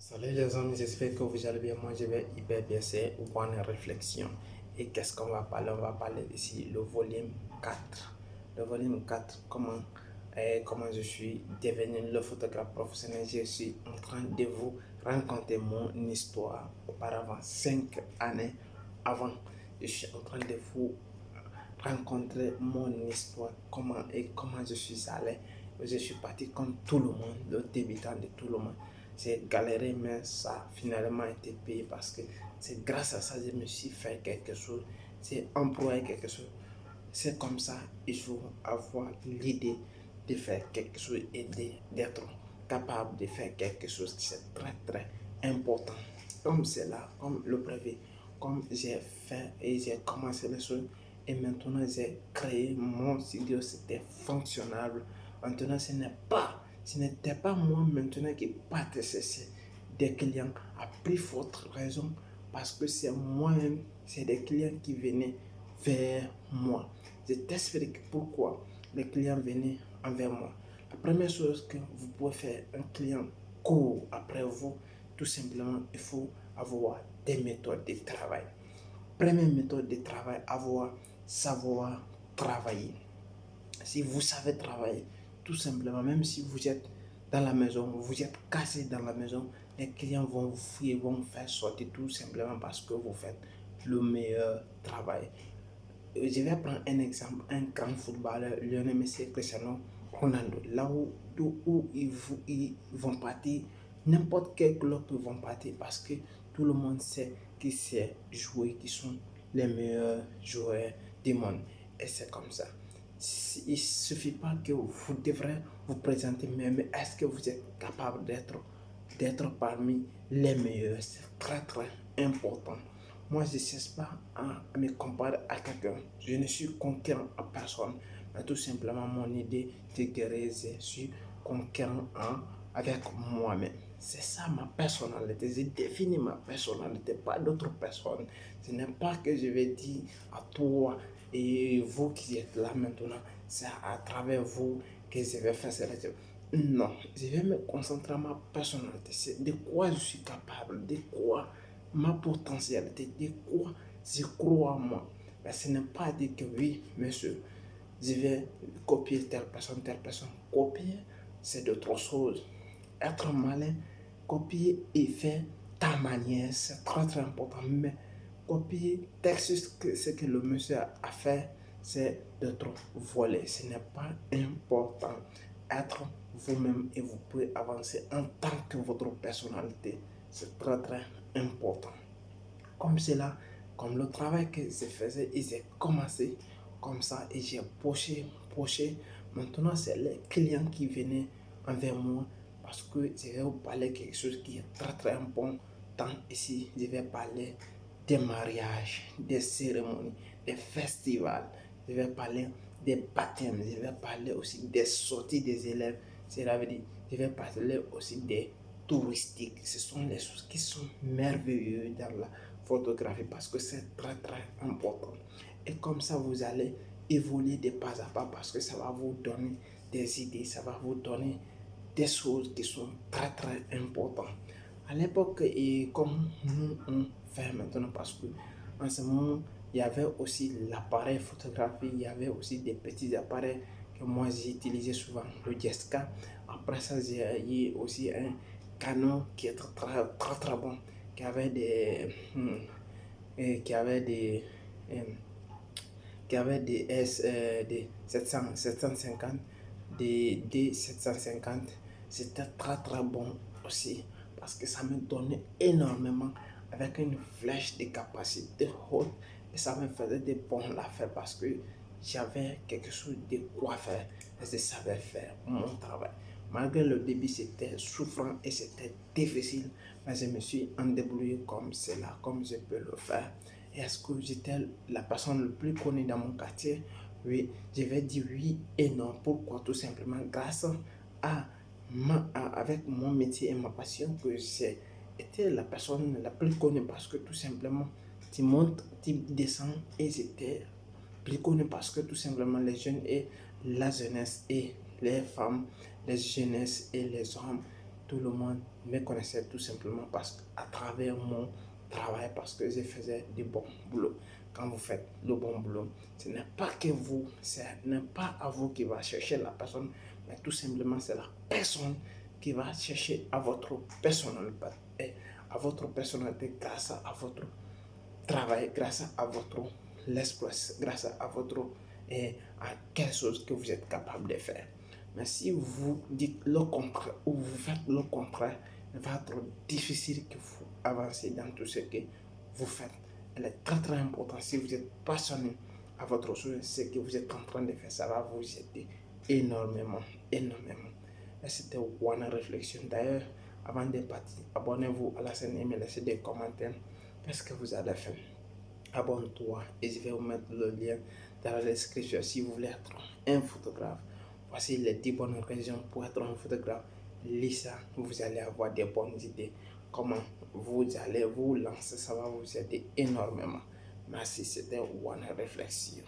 Salut les amis, j'espère que vous allez bien. Moi, je vais hyper bien. C'est One Réflexion. Et qu'est-ce qu'on va parler? On va parler ici le volume 4. Le volume 4, comment je suis devenu le photographe professionnel. Je suis en train de vous raconter mon histoire. Auparavant, 5 années avant, je suis en train de vous rencontrer mon histoire, comment je suis allé. Je suis parti comme tout le monde, le débutant de tout le monde. J'ai galéré, mais ça a finalement été payé parce que c'est grâce à ça que je me suis fait quelque chose. J'ai employé quelque chose. C'est comme ça, il faut avoir l'idée de faire quelque chose et d'être capable de faire quelque chose qui est très très important. Comme c'est là, comme le brevet, comme j'ai fait et j'ai commencé les choses et maintenant j'ai créé mon studio, c'était fonctionnable. Maintenant ce n'était pas moi maintenant qui partais chercher des clients à plus forte raison parce que c'est moi-même, c'est des clients qui venaient vers moi. Je t'explique pourquoi les clients venaient envers moi. La première chose que vous pouvez faire, un client court après vous, tout simplement, il faut avoir des méthodes de travail. Première méthode de travail, savoir travailler. Si vous savez travailler, tout simplement, même si vous êtes dans la maison, vous êtes cassé dans la maison, les clients vont vous fouiller, vont vous faire sortir tout simplement parce que vous faites le meilleur travail. Je vais prendre un exemple, un grand footballeur, Lionel Messi et Cristiano Ronaldo. Là où ils vont partir, n'importe quel club ils vont partir parce que tout le monde sait qui sait jouer, qui sont les meilleurs joueurs du monde. Et c'est comme ça. Il ne suffit pas que vous devrez vous présenter, mais est-ce que vous êtes capable d'être parmi les meilleurs? C'est très très important. Moi, je ne cherche pas à me comparer à quelqu'un. Je ne suis conquérant à personne. Mais tout simplement, mon idée de guérir, je suis conquérant avec moi-même. C'est ça ma personnalité. Je définis ma personnalité, pas d'autres personnes. Ce n'est pas que je vais dire à toi et vous qui êtes là maintenant, c'est à travers vous que je vais faire cela. Non, je vais me concentrer à ma personnalité. C'est de quoi je suis capable, de quoi ma potentialité, de quoi je crois en moi. Mais ce n'est pas dire que oui, monsieur, je vais copier telle personne, telle personne. Copier, c'est d'autres choses. Être malin, copier et faire ta manière, c'est très très important. Mais copier texte, ce que le monsieur a fait, c'est d'être volé. Ce n'est pas important. Être vous-même et vous pouvez avancer en tant que votre personnalité. C'est très très important. Comme cela, comme le travail que je faisais, j'ai commencé comme ça et j'ai poché. Maintenant, c'est les clients qui venaient envers moi parce que je vais vous parler quelque chose qui est très très important ici. Je vais parler des mariages, des cérémonies, des festivals. Je vais parler des baptêmes. Je vais parler aussi des sorties des élèves. Cela veut dire, je vais parler aussi des touristiques. Ce sont les choses qui sont merveilleuses dans la photographie parce que c'est très très important. Et comme ça, vous allez évoluer de pas à pas parce que ça va vous donner des idées, ça va vous donner des choses qui sont très très importantes. À l'époque, et comme nous on fait maintenant, parce que en ce moment, il y avait aussi l'appareil photographie, il y avait aussi des petits appareils que moi j'utilisais souvent, le Jessica. Après ça, j'ai eu aussi un Canon qui est très très très, très bon, qui avait qui avait euh, des des 750, des D750. C'était très très bon aussi parce que ça me donnait énormément avec une flèche de capacité haute et ça me faisait de bons affaires parce que j'avais quelque chose de quoi faire et je savais faire mon travail. Malgré le début, c'était souffrant et c'était difficile, mais je me suis débrouillé comme cela, comme je peux le faire. Et est-ce que j'étais la personne le plus connue dans mon quartier? Oui, je vais dire oui et non. Pourquoi? Tout simplement grâce avec mon métier et ma passion que j'ai été la personne la plus connue parce que tout simplement, tu montes, tu descends et j'étais plus connu parce que tout simplement les jeunes et la jeunesse et les femmes, les jeunesses et les hommes, tout le monde me connaissaient tout simplement parce qu'à travers mon travail, parce que je faisais du bon boulot. Quand vous faites le bon boulot, ce n'est pas que vous, ce n'est pas à vous qui va chercher la personne, mais tout simplement c'est la personne qui va chercher à votre personnalité, grâce à votre travail, grâce à votre l'espoir, grâce à votre à quelque chose que vous êtes capable de faire. Mais si vous dites le contraire ou vous faites le contraire, il va être difficile que vous avancez dans tout ce que vous faites. Il est très très important. Si vous êtes passionné à votre chose, ce que vous êtes en train de faire, ça va vous aider énormément, énormément. Et c'était une réflexion. D'ailleurs, avant de partir, abonnez-vous à la chaîne et laissez des commentaires. Qu'est-ce que vous allez faire? Abonne-toi et je vais vous mettre le lien dans la description si vous voulez être un photographe. Voici les 10 bonnes raisons pour être un photographe. Lisez ça, vous allez avoir des bonnes idées. Comment vous allez vous lancer, ça va vous aider énormément. Merci, c'était une réflexion.